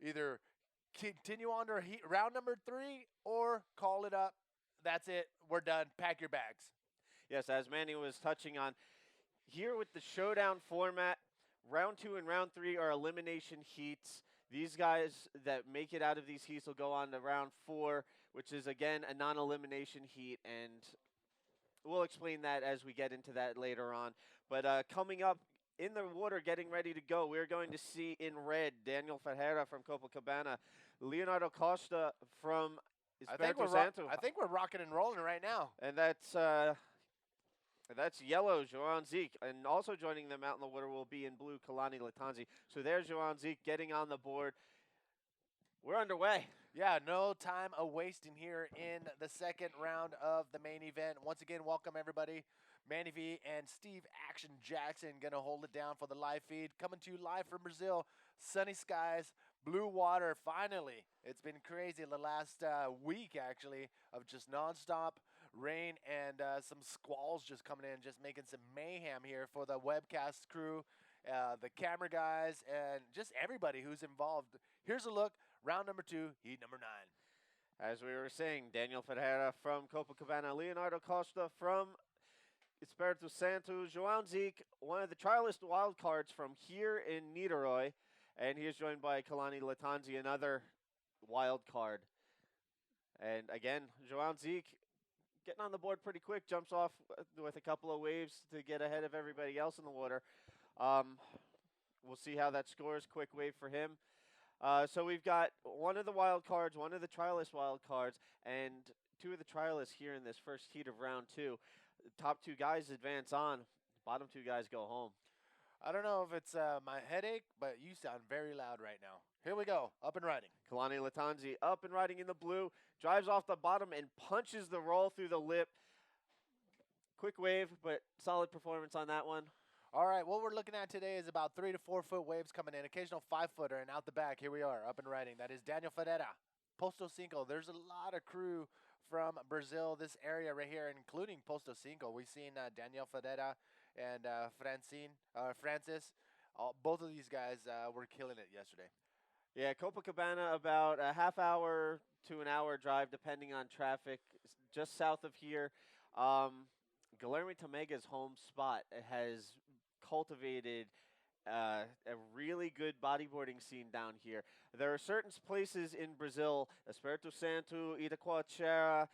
either continue on to round number 3 or call it up. That's it. We're done. Pack your bags. Yes, as Manny was touching on, here with the showdown format, round 2 and round 3 are elimination heats. These guys that make it out of these heats will go on to round 4, which is, again, a non-elimination heat, and we'll explain that as we get into that later on. But coming up in the water, getting ready to go, we're going to see in red Daniel Ferreira from Copacabana, Leonardo Costa from Espiritu Santo. I think we're rocking and rolling right now. And that's yellow, Joan Zeke. And also joining them out in the water will be in blue, Kalani Latanzi. So there's Joan Zeke getting on the board. We're underway. Yeah, no time a wasting here in the second round of the main event. Once again, welcome everybody. Manny V and Steve Action Jackson going to hold it down for the live feed. Coming to you live from Brazil. Sunny skies, blue water, finally. It's been crazy the last week, actually, of just nonstop rain and some squalls just coming in, just making some mayhem here for the webcast crew, the camera guys, and just everybody who's involved. Here's a look. Round number 2, heat number 9. As we were saying, Daniel Ferreira from Copacabana, Leonardo Costa from Espiritu Santo, João Zeke, one of the trialist wildcards from here in Niterói, and he is joined by Kalani Latanzi, another wild card. And again, João Zeke getting on the board pretty quick, jumps off with a couple of waves to get ahead of everybody else in the water. We'll see how that scores. Quick wave for him. So we've got one of the wild cards, one of the trialist wild cards, and 2 of the trialists here in this first heat of round 2. The top 2 guys advance on. Bottom 2 guys go home. I don't know if it's my headache, but you sound very loud right now. Here we go, up and riding. Kalani Latanzi up and riding in the blue, drives off the bottom and punches the roll through the lip. Quick wave, but solid performance on that one. All right, what we're looking at today is about 3 to 4 foot waves coming in, occasional 5-footer, and out the back, here we are, up and riding. That is Daniel Ferreira, Posto Cinco. There's a lot of crew from Brazil, this area right here, including Posto Cinco. We've seen Daniel Ferreira and Francis. Both of these guys were killing it yesterday. Yeah, Copacabana, about a half hour to an hour drive, depending on traffic, just south of here. Guilherme Tamega's home spot has cultivated a really good bodyboarding scene down here. There are certain places in Brazil, Espiritu Santo, Itacoatiara,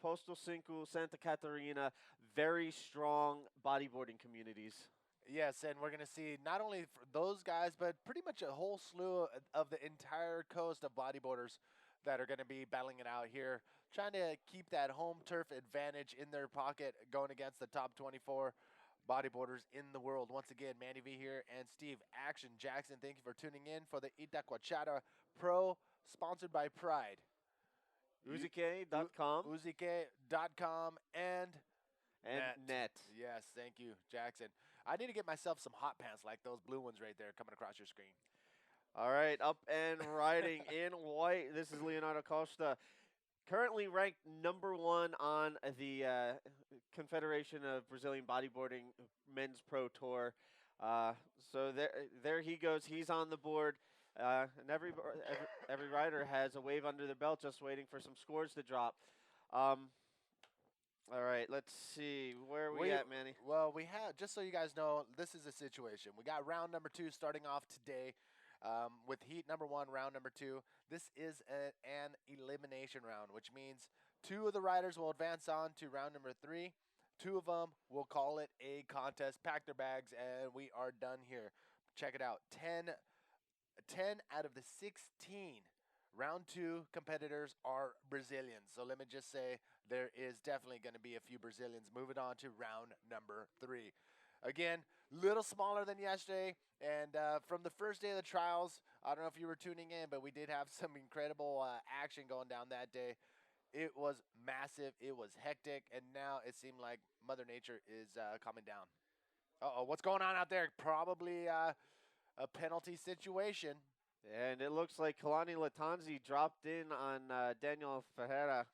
Posto Cinco, Santa Catarina, very strong bodyboarding communities. Yes, and we're going to see not only those guys, but pretty much a whole slew of the entire coast of bodyboarders that are going to be battling it out here, trying to keep that home turf advantage in their pocket going against the top 24 bodyboarders in the world. Once again, Manny V here and Steve Action Jackson. Thank you for tuning in for the Itacoatiara Pro, sponsored by Pride. Uzike.com. Uzike.com and net. Yes, thank you, Jackson. I need to get myself some hot pants like those blue ones right there coming across your screen. All right, up and riding in white. This is Leonardo Costa, currently ranked number 1 on the Confederation of Brazilian Bodyboarding Men's Pro Tour. So there he goes. He's on the board. And every rider has a wave under their belt, just waiting for some scores to drop. All right, let's see. Where are we at, Manny? Well, we have, just so you guys know, this is a situation. We got round number 2 starting off today with heat number 1, round number 2. This is an elimination round, which means 2 of the riders will advance on to round number 3. 2 of them will call it a contest, pack their bags, and we are done here. Check it out. 10 out of the 16 round 2 competitors are Brazilians. So let me just say there is definitely going to be a few Brazilians moving on to round number 3. Again, little smaller than yesterday. And from the first day of the trials, I don't know if you were tuning in, but we did have some incredible action going down that day. It was massive. It was hectic. And now it seemed like Mother Nature is calming down. Uh-oh, what's going on out there? Probably a penalty situation. And it looks like Kalani Latanzi dropped in on Daniel Ferreira.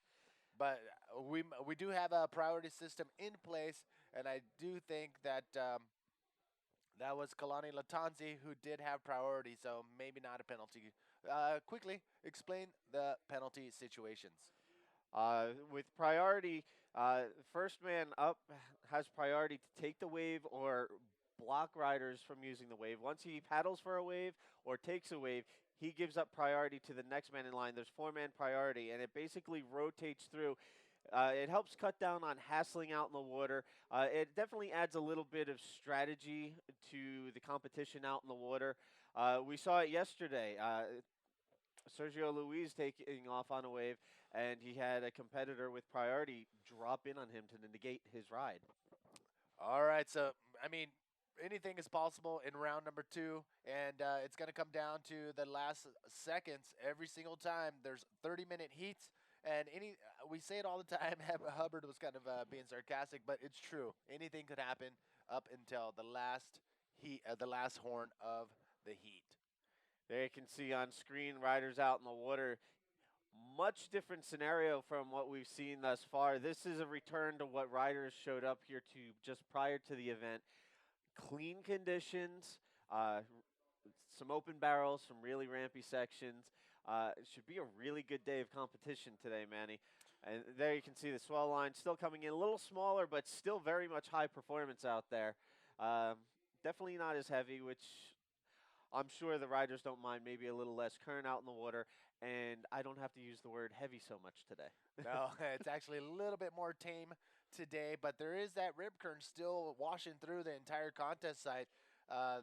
But we do have a priority system in place, and I do think that that was Kalani Latanzi who did have priority, so maybe not a penalty quickly explain the penalty situations. With priority, first man up has priority to take the wave or block riders from using the wave. Once he paddles for a wave or takes a wave, he gives up priority to the next man in line. There's four-man priority, and it basically rotates through. It helps cut down on hassling out in the water. It definitely adds a little bit of strategy to the competition out in the water. We saw it yesterday. Sergio Luis taking off on a wave, and he had a competitor with priority drop in on him to negate his ride. All right, so I mean, anything is possible in round number two, and it's going to come down to the last seconds every single time. There's 30-minute heats, and we say it all the time. Hubbard was kind of being sarcastic, but it's true. Anything could happen up until the last heat, the last horn of the heat. There you can see on screen riders out in the water. Much different scenario from what we've seen thus far. This is a return to what riders showed up here to just prior to the event. Clean conditions, some open barrels, some really rampy sections. It should be a really good day of competition today, Manny. And there you can see the swell line still coming in a little smaller, but still very much high performance out there. Definitely not as heavy, which I'm sure the riders don't mind. Maybe a little less current out in the water, and I don't have to use the word heavy so much today. No, it's actually a little bit more tame today, but there is that rip current still washing through the entire contest site. Uh,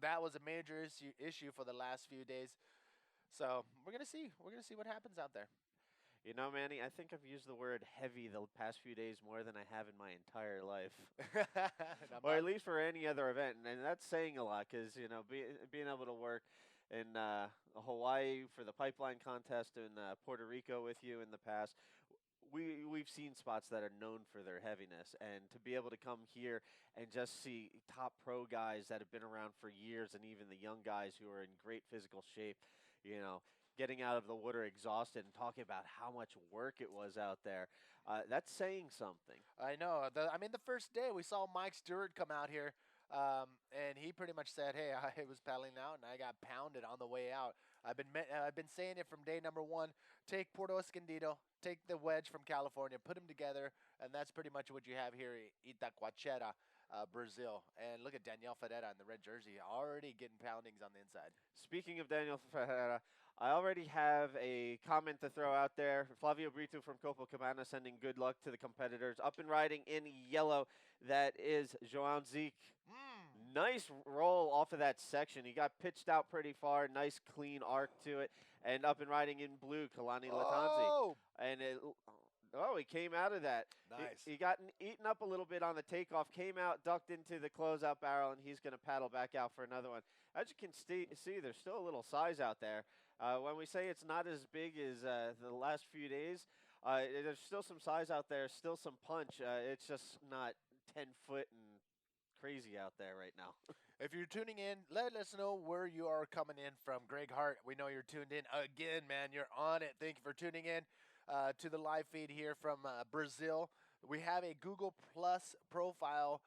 that was a major issue for the last few days. So we're gonna see. We're gonna see what happens out there. You know, Manny, I think I've used the word heavy the past few days more than I have in my entire life. Or at least for any other event. And that's saying a lot because, being able to work in Hawaii for the pipeline contest in Puerto Rico with you in the past, we've seen spots that are known for their heaviness. And to be able to come here and just see top pro guys that have been around for years and even the young guys who are in great physical shape, getting out of the water exhausted and talking about how much work it was out there. That's saying something. I know. The first day we saw Mike Stewart come out here, and he pretty much said, "Hey, I was paddling out and I got pounded on the way out. I've been saying it from day number one. Take Puerto Escondido, take the wedge from California, put them together, and that's pretty much what you have here in Itacoatiara, Brazil. And look at Daniel Ferreira in the red jersey, already getting poundings on the inside. Speaking of Daniel Ferreira, I already have a comment to throw out there. Flavio Brito from Copacabana sending good luck to the competitors. Up and riding in yellow, that is João Zeke. Nice roll off of that section. He got pitched out pretty far. Nice clean arc to it. And up and riding in blue, Kalani Latanzi. Oh, And he came out of that. nice. He got eaten up a little bit on the takeoff, came out, ducked into the closeout barrel, and he's going to paddle back out for another one. As you can see, there's still a little size out there. When we say it's not as big as the last few days, there's still some size out there, still some punch. It's just not 10 foot and crazy out there right now. If you're tuning in, let us know where you are coming in from. Greg Hart, we know you're tuned in again, man. You're on it. Thank you for tuning in to the live feed here from Brazil. We have a Google Plus profile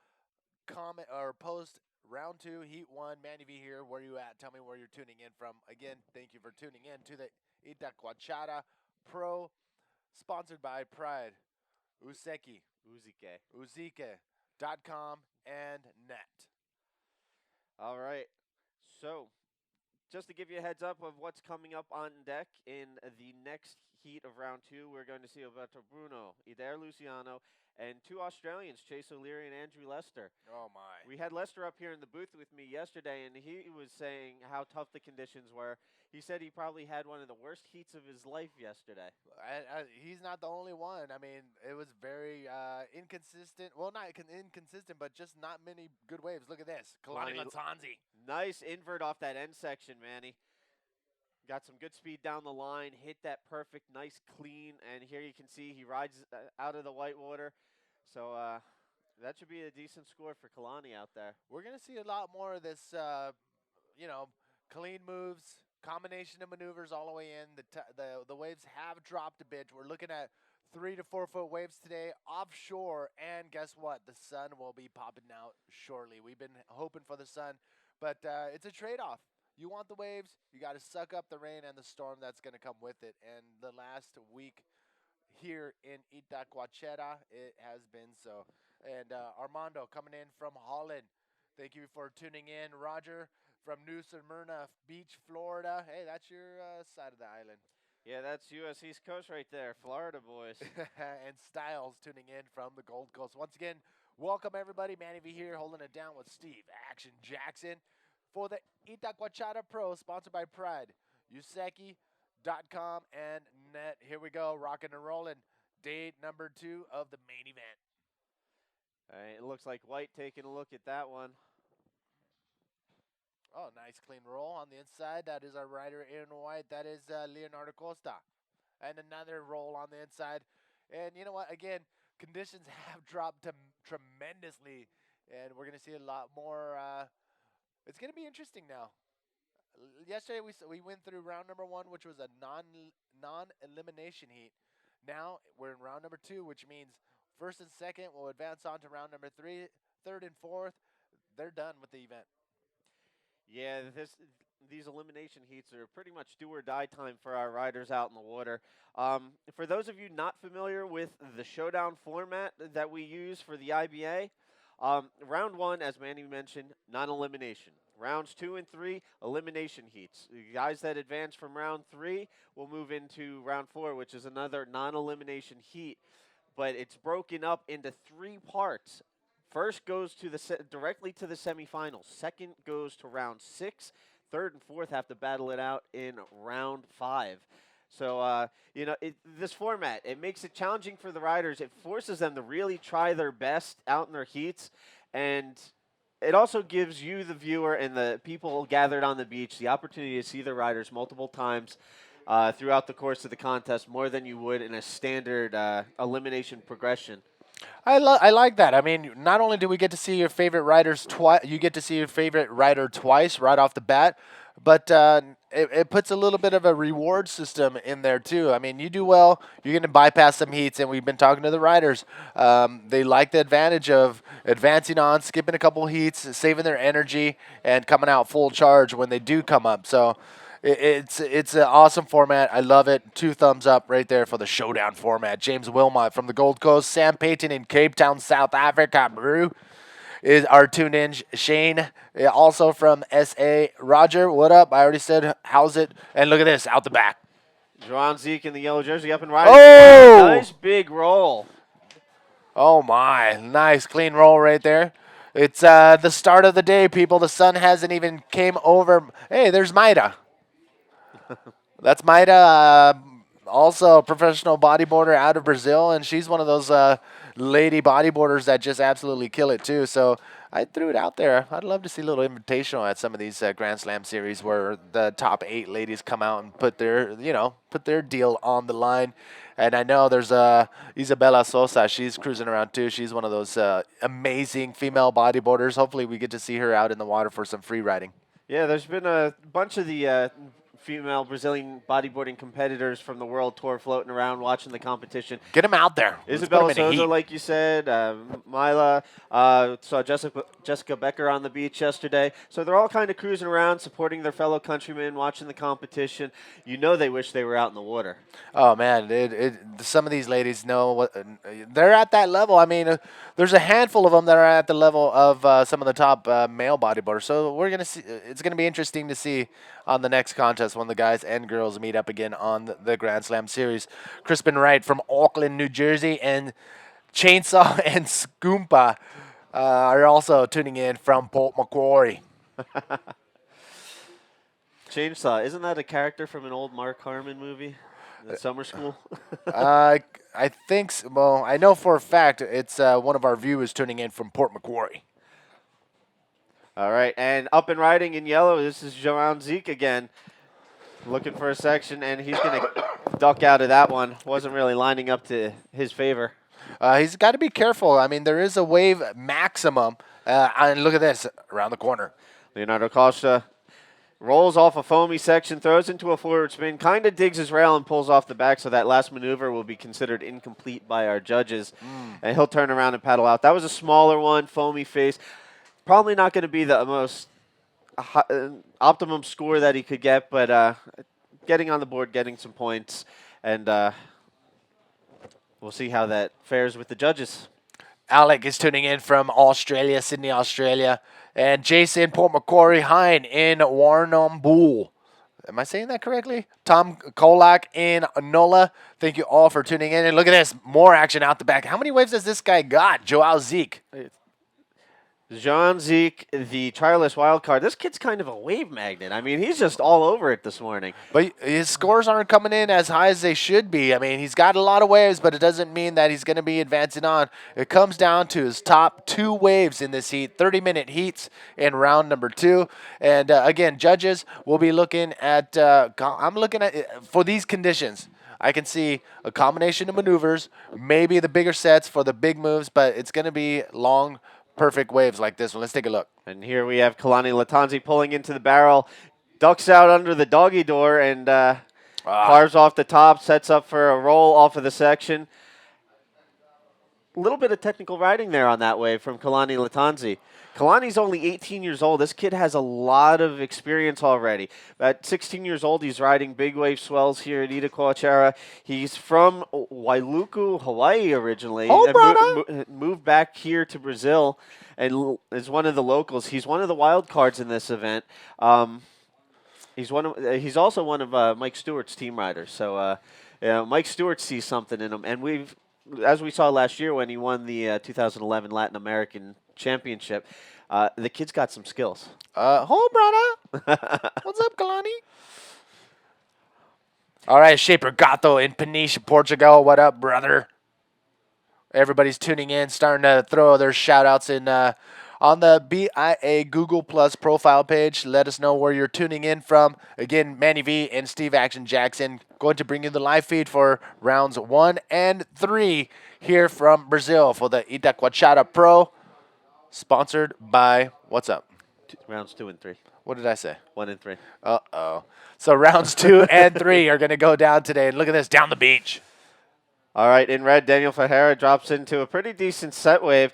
comment or post round two, heat one. Manny V here. Where you at? Tell me where you're tuning in from. Again, thank you for tuning in to the Itacoatiara Pro, sponsored by Pride, Useki, Uzike. Uzike.com and net. All right. So, just to give you a heads up of what's coming up on deck in the next heat of round two, we're going to see Alberto Bruno, Ider Luciano, and two Australians, Chase O'Leary and Andrew Lester. Oh, my. We had Lester up here in the booth with me yesterday, and he was saying how tough the conditions were. He said he probably had one of the worst heats of his life yesterday. He's not the only one. I mean, it was very inconsistent. Well, not inconsistent, but just not many good waves. Look at this. Kalani Latanzi. Nice invert off that end section, Manny. Got some good speed down the line, hit that perfect, nice clean, and here you can see he rides out of the whitewater. So that should be a decent score for Kalani out there. We're going to see a lot more of this, clean moves, combination of maneuvers all the way in. The waves have dropped a bit. We're looking at 3 to 4 foot waves today offshore, and guess what? The sun will be popping out shortly. We've been hoping for the sun, but it's a trade-off. You want the waves, you got to suck up the rain and the storm that's going to come with it. And the last week here in Itacoatiara, it has been so. And Armando coming in from Holland. Thank you for tuning in. Roger from New Smyrna Beach, Florida. Hey, that's your side of the island. Yeah, that's U.S. East Coast right there, Florida boys. And Styles tuning in from the Gold Coast. Once again, welcome everybody. Manny V here holding it down with Steve Action Jackson for the Itacoatiara Pro, sponsored by Pride, Useki.com and net. Here we go, rocking and rolling. Date number 2 of the main event. All right, it looks like White taking a look at that one. Oh, nice clean roll on the inside. That is our rider in white. That is Leonardo Costa. And another roll on the inside. And you know what? Again, conditions have dropped tremendously, and we're going to see a lot more. It's going to be interesting now. Yesterday we went through round number 1, which was a non elimination heat. Now we're in round number 2, which means first and second will advance on to round number 3. Third and fourth, they're done with the event. Yeah, these elimination heats are pretty much do or die time for our riders out in the water. For those of you not familiar with the showdown format that we use for the IBA, round 1, as Manny mentioned, non-elimination. Rounds 2 and 3, elimination heats. The guys that advance from round 3 will move into round 4, which is another non-elimination heat. But it's broken up into 3 parts. First goes to directly to the semifinals. Second goes to round 6. Third and fourth have to battle it out in round 5. So, this format, it makes it challenging for the riders. It forces them to really try their best out in their heats. And it also gives you, the viewer, and the people gathered on the beach the opportunity to see the riders multiple times throughout the course of the contest, more than you would in a standard elimination progression. I like that. I mean, not only do we get to see your favorite riders twice, you get to see your favorite rider twice right off the bat, but it puts a little bit of a reward system in there too. I mean, you do well, you're going to bypass some heats, and we've been talking to the riders. They like the advantage of advancing on, skipping a couple heats, saving their energy, and coming out full charge when they do come up. So it's an awesome format. I love it. 2 thumbs up right there for the showdown format. James Wilmot from the Gold Coast, Sam Payton in Cape Town, South Africa. Brew is our tune in. Shane, also from SA. Roger, what up? I already said, how's it? And look at this, out the back. Joan Zeke in the yellow jersey up and riding. Oh! Nice big roll. Oh, my. Nice clean roll right there. It's the start of the day, people. The sun hasn't even came over. Hey, there's Maida. That's Maida, also a professional bodyboarder out of Brazil, and she's one of those lady bodyboarders that just absolutely kill it too. So I threw it out there. I'd love to see a little invitational at some of these Grand Slam series where the top 8 ladies come out and put their deal on the line. And I know there's Isabella Sosa. She's cruising around too. She's one of those amazing female bodyboarders. Hopefully we get to see her out in the water for some free riding. Yeah, there's been a bunch of the female Brazilian bodyboarding competitors from the World Tour floating around watching the competition. Get them out there. Isabella Souza, like you said, Mila, saw Jessica Becker on the beach yesterday. So they're all kind of cruising around, supporting their fellow countrymen, watching the competition. You know they wish they were out in the water. Oh, man, some of these ladies know what they're at that level. I mean, there's a handful of them that are at the level of some of the top male bodyboarders. So we're gonna see. It's gonna be interesting to see on the next contest when the guys and girls meet up again on the Grand Slam series. Crispin Wright from Auckland, New Jersey, and Chainsaw and Scoompa are also tuning in from Port Macquarie. Chainsaw, isn't that a character from an old Mark Harmon movie? The Summer School? I think so. Well, I know for a fact it's one of our viewers tuning in from Port Macquarie. All right, and up and riding in yellow, this is Joan Zeke again, looking for a section, and he's going to duck out of that one. Wasn't really lining up to his favor. He's got to be careful. I mean, there is a wave maximum, and look at this, around the corner. Leonardo Costa rolls off a foamy section, throws into a forward spin, kind of digs his rail and pulls off the back, so that last maneuver will be considered incomplete by our judges, and he'll turn around and paddle out. That was a smaller one, foamy face. Probably not going to be the most optimum score that he could get, but getting on the board, getting some points, and we'll see how that fares with the judges. Alec is tuning in from Australia, Sydney, Australia. And Jason Port Macquarie Hine in Warrnambool. Am I saying that correctly? Tom Kolak in Nola. Thank you all for tuning in. And look at this. More action out the back. How many waves has this guy got? Joao Zeke. Jean Zeke, the trialist wild card. This kid's kind of a wave magnet. I mean, he's just all over it this morning. But his scores aren't coming in as high as they should be. I mean, he's got a lot of waves, but it doesn't mean that he's going to be advancing on. It comes down to his top 2 waves in this heat, 30-minute heats in round number 2. And again, judges will be looking at, I'm looking at, for these conditions, I can see a combination of maneuvers, maybe the bigger sets for the big moves, but it's going to be long, perfect waves like this one. Let's take a look. And here we have Kalani Latanzi pulling into the barrel, ducks out under the doggy door, and carves off the top, sets up for a roll off of the section. A little bit of technical riding there on that wave from Kalani Latanzi. Kalani's only 18 years old. This kid has a lot of experience already. At 16 years old, he's riding big wave swells here at Itacoatiara. He's from Wailuku, Hawaii originally. Oh, and moved back here to Brazil and is one of the locals. He's one of the wild cards in this event. He's also one of Mike Stewart's team riders. So Mike Stewart sees something in him. And as we saw last year when he won the 2011 Latin American Championship, the kid's got some skills. Brother. What's up, Kalani? All right, Shaper Gato in Peniche, Portugal. What up, brother? Everybody's tuning in, starting to throw their shout-outs in on the BIA Google Plus profile page. Let us know where you're tuning in from. Again, Manny V and Steve Action Jackson going to bring you the live feed for rounds 1 and 3 here from Brazil for the Itacoatiara Pro. Sponsored by, what's up? Rounds 2 and 3. What did I say? 1 and 3. Uh-oh. So rounds 2 and 3 are going to go down today. And look at this, down the beach. All right, in red, Daniel Ferreira drops into a pretty decent set wave.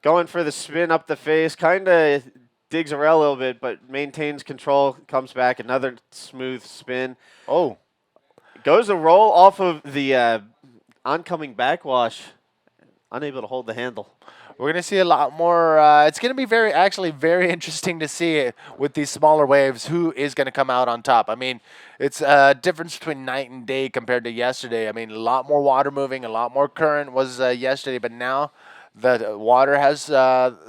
Going for the spin up the face, kind of digs around a little bit, but maintains control, comes back, another smooth spin. Oh. Goes to roll off of the oncoming backwash, unable to hold the handle. We're going to see a lot more. It's going to be very interesting to see with these smaller waves who is going to come out on top. I mean, it's a difference between night and day compared to yesterday. I mean, a lot more water moving, a lot more current was yesterday, but now the water has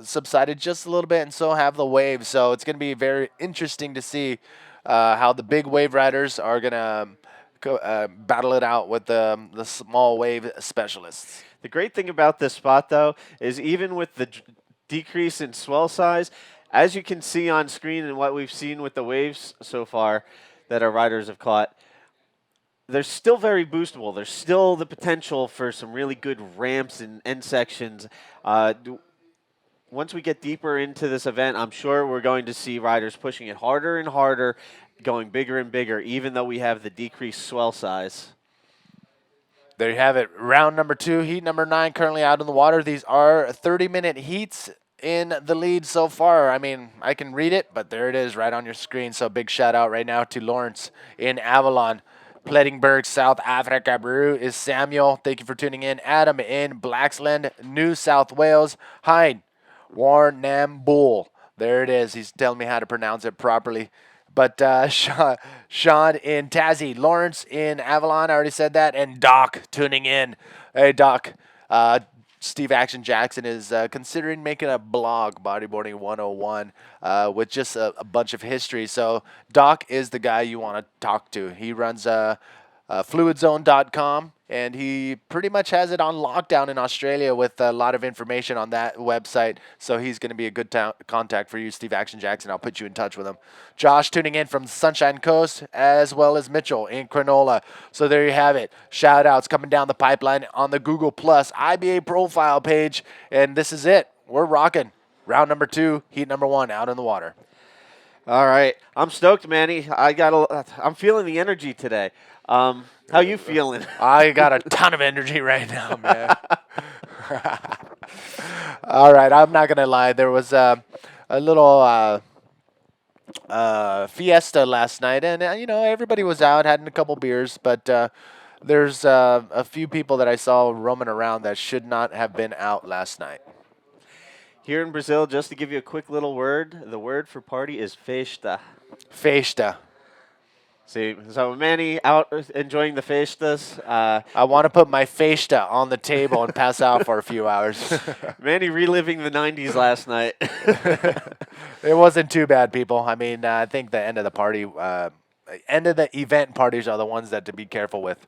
subsided just a little bit, and so have the waves. So it's going to be very interesting to see how the big wave riders are going to battle it out with the small wave specialists. The great thing about this spot, though, is even with the decrease in swell size, as you can see on screen and what we've seen with the waves so far that our riders have caught, they're still very boostable. There's still the potential for some really good ramps and end sections. Once we get deeper into this event, I'm sure we're going to see riders pushing it harder and harder, going bigger and bigger, even though we have the decreased swell size. There you have it. Round number 2, heat number 9, currently out in the water. These are 30-minute heats in the lead so far. I mean, I can read it, but there it is right on your screen. So big shout out right now to Lawrence in Avalon. Plettingberg, South Africa. Brew is Samuel. Thank you for tuning in. Adam in Blaxland, New South Wales. Hyde, Warrnambool. There it is. He's telling me how to pronounce it properly. But Sean in Tassie, Lawrence in Avalon, I already said that, and Doc tuning in. Hey, Doc, Steve Action Jackson is considering making a blog, Bodyboarding 101, with just a bunch of history. So Doc is the guy you want to talk to. He runs fluidzone.com, and he pretty much has it on lockdown in Australia with a lot of information on that website. So he's going to be a good contact for you, Steve Action Jackson. I'll put you in touch with him. Josh tuning in from Sunshine Coast, as well as Mitchell in Cronulla. So there you have it. Shout outs coming down the pipeline on the Google Plus IBA profile page. And this is it. We're rocking. Round number 2, heat number 1 out in the water. All right. I'm stoked, Manny. I'm feeling the energy today. How you feeling? I got a ton of energy right now, man. All right, I'm not gonna lie. There was a little fiesta last night, and everybody was out, had a couple beers, but there's a few people that I saw roaming around that should not have been out last night. Here in Brazil, just to give you a quick little word, the word for party is festa. Festa. See, so many out enjoying the festas. I want to put my festa on the table and pass out for a few hours. Many reliving the 90s last night. It wasn't too bad, people. I mean, I think the end of the event parties are the ones that to be careful with.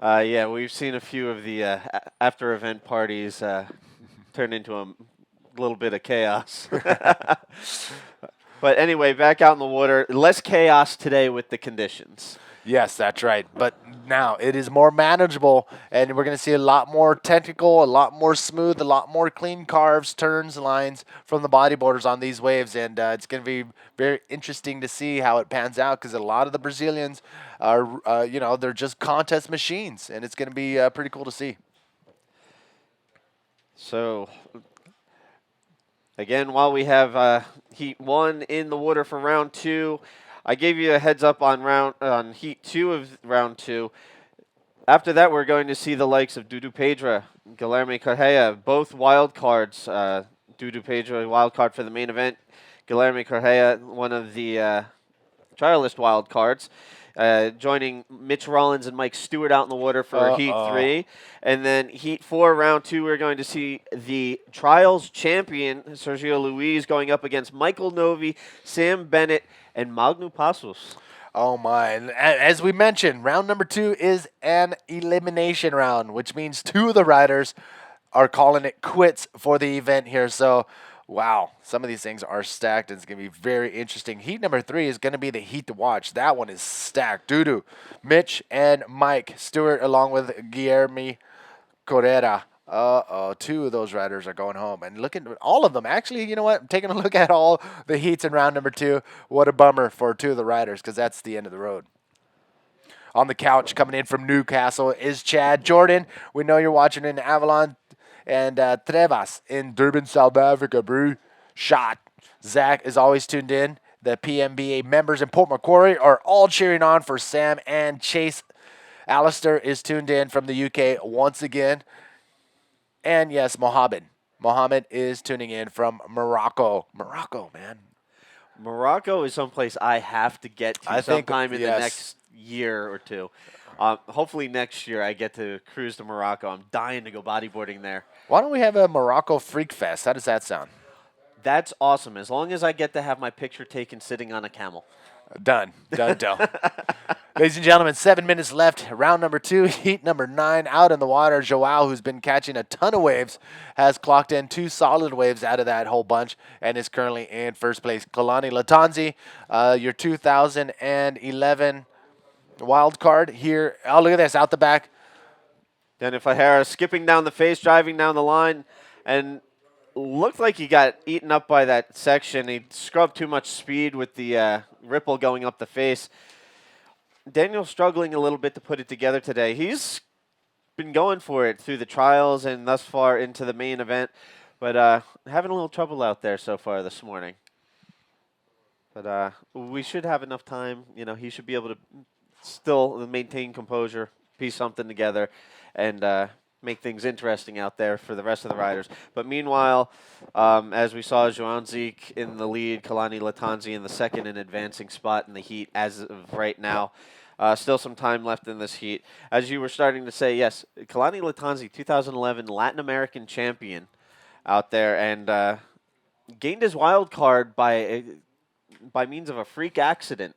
Yeah, we've seen a few of the after event parties turn into a little bit of chaos. But anyway, back out in the water. Less chaos today with the conditions. Yes, that's right. But now it is more manageable, and we're going to see a lot more technical, a lot more smooth, a lot more clean carves, turns, lines from the bodyboarders on these waves. And it's going to be very interesting to see how it pans out because a lot of the Brazilians are, they're just contest machines, and it's going to be pretty cool to see. So, again, while we have Heat 1 in the water for round 2, I gave you a heads up on Heat 2 of round 2. After that, we're going to see the likes of Dudu Pedra, Guilherme Correia, both wild cards. Dudu Pedra, wild card for the main event. Guilherme Correia, one of the trialist wild cards. Joining Mitch Rollins and Mike Stewart out in the water for Heat 3. And then Heat 4, round 2, we're going to see the Trials champion, Sergio Luis, going up against Michael Novi, Sam Bennett, and Magnu Passos. Oh my. And as we mentioned, round number 2 is an elimination round, which means 2 of the riders are calling it quits for the event here. So, wow, some of these things are stacked, and it's going to be very interesting. Heat number 3 is going to be the heat to watch. That one is stacked. Dudu, Mitch, and Mike Stewart, along with Guilherme Correa. 2 of those riders are going home. And looking at all of them, actually, you know what? Taking a look at all the heats in round number 2, what a bummer for 2 of the riders because that's the end of the road. On the couch, coming in from Newcastle, is Chad Jordan. We know you're watching in Avalon and Trevas in Durban, South Africa, bro. Shot. Zach is always tuned in. The PMBA members in Port Macquarie are all cheering on for Sam and Chase. Alistair is tuned in from the UK once again. And yes, Mohammed. Mohammed is tuning in from Morocco. Morocco, man. Morocco is someplace I have to get to sometime in the next year or two. Hopefully next year I get to cruise to Morocco. I'm dying to go bodyboarding there. Why don't we have a Morocco Freak Fest? How does that sound? That's awesome, as long as I get to have my picture taken sitting on a camel. Done. Ladies and gentlemen, 7 minutes left. Round number 2, heat number 9, out in the water. Joao, who's been catching a ton of waves, has clocked in 2 solid waves out of that whole bunch and is currently in first place. Kalani Latanzi, your 2011 wild card here. Oh, look at this, out the back. Daniel Fajera skipping down the face, driving down the line, and looked like he got eaten up by that section. He scrubbed too much speed with the ripple going up the face. Daniel's struggling a little bit to put it together today. He's been going for it through the trials and thus far into the main event, but having a little trouble out there so far this morning. But we should have enough time. You know, he should be able to still maintain composure, piece something together, and make things interesting out there for the rest of the riders. But meanwhile, as we saw, João Zeke in the lead, Kalani Latanzi in the second and advancing spot in the heat as of right now. Still some time left in this heat. As you were starting to say, yes, Kalani Latanzi, 2011 Latin American champion out there, and gained his wild card by means of a freak accident.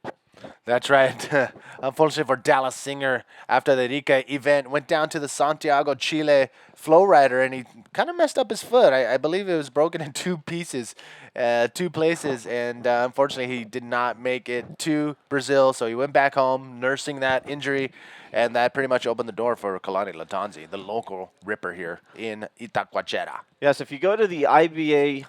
That's right. Unfortunately for Dallas Singer, after the Rica event, went down to the Santiago, Chile flow rider, and he kind of messed up his foot. I believe it was broken in 2 pieces, 2 places, and unfortunately he did not make it to Brazil, so he went back home nursing that injury, and that pretty much opened the door for Kalani Latanzi, the local ripper here in Itacoatiara. Yes, if you go to the IBA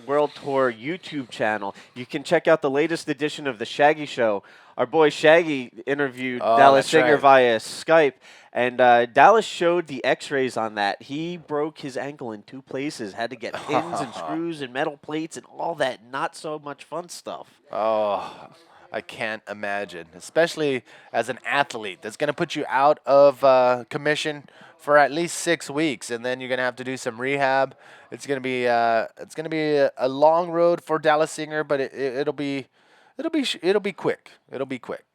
World Tour YouTube channel. You can check out the latest edition of the Shaggy Show. Our boy Shaggy interviewed Oh, Dallas that's Singer right. via Skype, and Dallas showed the X-rays on that. He broke his ankle in two places, had to get pins and screws and metal plates and all that not so much fun stuff. Oh, I can't imagine, especially as an athlete. That's going to put you out of commission for at least 6 weeks, and then you're going to have to do some rehab. It's going to be a long road for Dallas Singer, but it'll be quick. It'll be quick.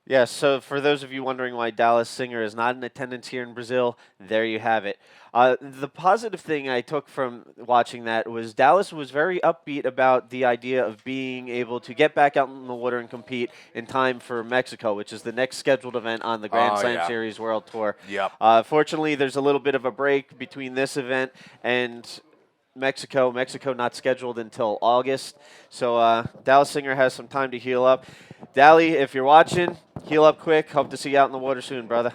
Yes, so for those of you wondering why Dallas Singer is not in attendance here in Brazil, there you have it. The positive thing I took from watching that was Dallas was very upbeat about the idea of being able to get back out in the water and compete in time for Mexico, which is the next scheduled event on the Grand Oh Slam yeah. Series World Tour. Yep. Fortunately, there's a little bit of a break between this event and Mexico. Mexico not scheduled until August. So Dallas Singer has some time to heal up. Dally, if you're watching, heal up quick. Hope to see you out in the water soon, brother.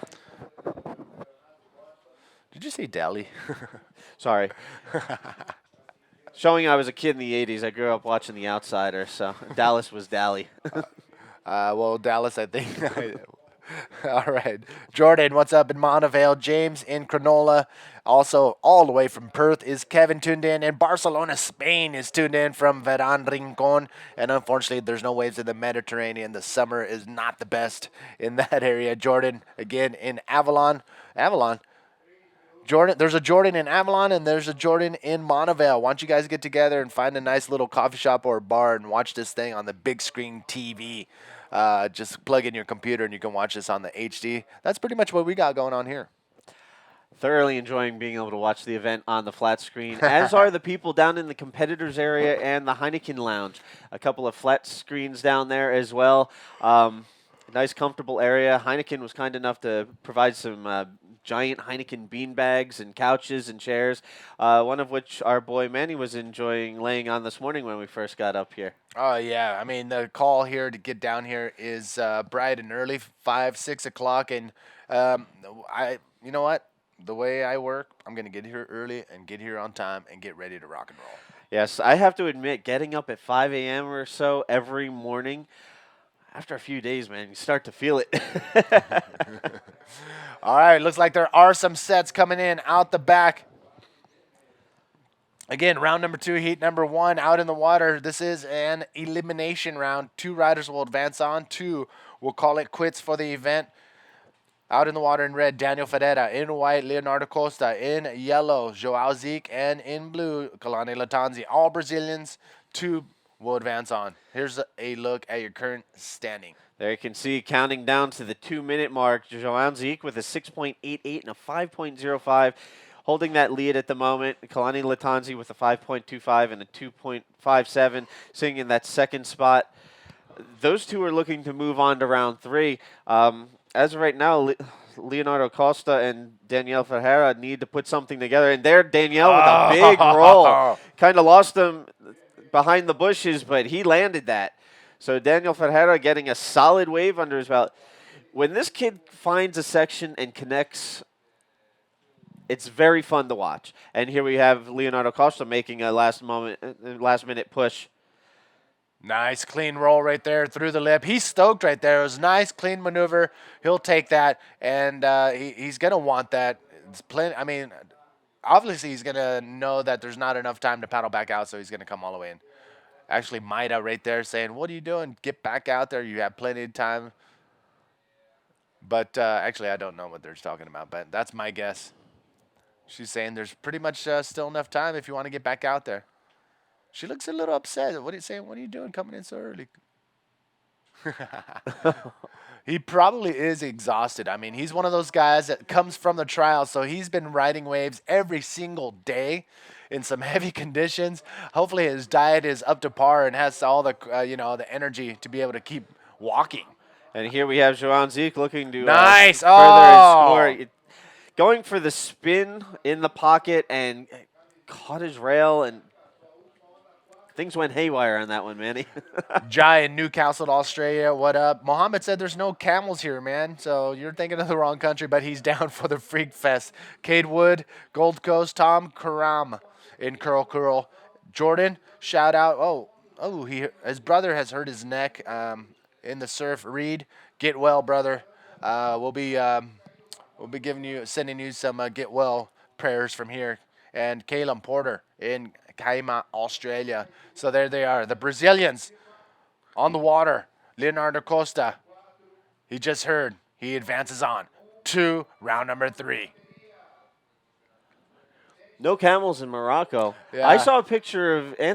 Did you say Dally? Sorry. Showing I was a kid in the 80s, I grew up watching The Outsider, so Dallas was Dally. Well, Dallas, I think. All right. Jordan, what's up in Montevale? James in Cronulla. Also, all the way from Perth is Kevin tuned in. And Barcelona, Spain is tuned in from Veran Rincon. And unfortunately, there's no waves in the Mediterranean. The summer is not the best in that area. Jordan, again, in Avalon. Avalon. Jordan, there's a Jordan in Avalon and there's a Jordan in Montevale. Why don't you guys get together and find a nice little coffee shop or bar and watch this thing on the big screen TV? Just plug in your computer and you can watch this on the HD. That's pretty much what we got going on here. Thoroughly enjoying being able to watch the event on the flat screen, as are the people down in the competitors area and the Heineken Lounge. A couple of flat screens down there as well. Nice, comfortable area. Heineken was kind enough to provide some giant Heineken bean bags and couches and chairs, one of which our boy Manny was enjoying laying on this morning when we first got up here. Oh yeah, I mean the call here to get down here is bright and early, 5, 6 o'clock, and um, you know what? The way I work, I'm gonna get here early and get here on time and get ready to rock and roll. Yes, I have to admit, getting up at 5 a.m. or so every morning, after a few days, man, you start to feel it. All right, looks like there are some sets coming in out the back. Again, round number 2, heat number 1, out in the water. This is an elimination round. 2 riders will advance on. 2 will call it quits for the event. Out in the water in red, Daniel Ferreira. In white, Leonardo Costa. In yellow, Joao Zeke. And in blue, Kalani Latanzi. All Brazilians. 2 will advance on. Here's a look at your current standing. There you can see counting down to the 2-minute mark, Joan Zeke with a 6.88 and a 5.05, holding that lead at the moment. Kalani Latanzi with a 5.25 and a 2.57, sitting in that second spot. Those two are looking to move on to round 3. As of right now, Leonardo Costa and Daniel Ferreira need to put something together. And there, Danielle with a big roll. Kind of lost him behind the bushes, but he landed that. So Daniel Ferreira getting a solid wave under his belt. When this kid finds a section and connects, it's very fun to watch. And here we have Leonardo Costa making a last minute push. Nice clean roll right there through the lip. He's stoked right there. It was a nice clean maneuver. He'll take that, and he's gonna want that. It's plenty. I mean, obviously he's gonna know that there's not enough time to paddle back out, so he's gonna come all the way in. Actually, Maida right there saying, "What are you doing? Get back out there. You have plenty of time." But actually, I don't know what they're talking about, but that's my guess. She's saying there's pretty much still enough time if you want to get back out there. She looks a little upset. What are you saying? What are you doing coming in so early? He probably is exhausted. I mean, he's one of those guys that comes from the trial, so he's been riding waves every single day in some heavy conditions. Hopefully, his diet is up to par and has all the the energy to be able to keep walking. And here we have Joan Zeke looking to Nice. further his score. Oh. Going for the spin in the pocket and caught his rail, and things went haywire on that one, Manny. Jai in Newcastle, Australia. What up? Mohammed said there's no camels here, man. So you're thinking of the wrong country, but he's down for the Freak Fest. Cade Wood, Gold Coast, Tom Karam in Curl Curl. Jordan, shout out. His brother has hurt his neck in the surf. Reed, get well, brother. We'll be sending you some get well prayers from here. And Caleb Porter in Kaima, Australia. So there they are, the Brazilians on the water. Leonardo Costa, he just heard. He advances on to round number 3. No camels in Morocco. I Yeah. saw a picture of Anthony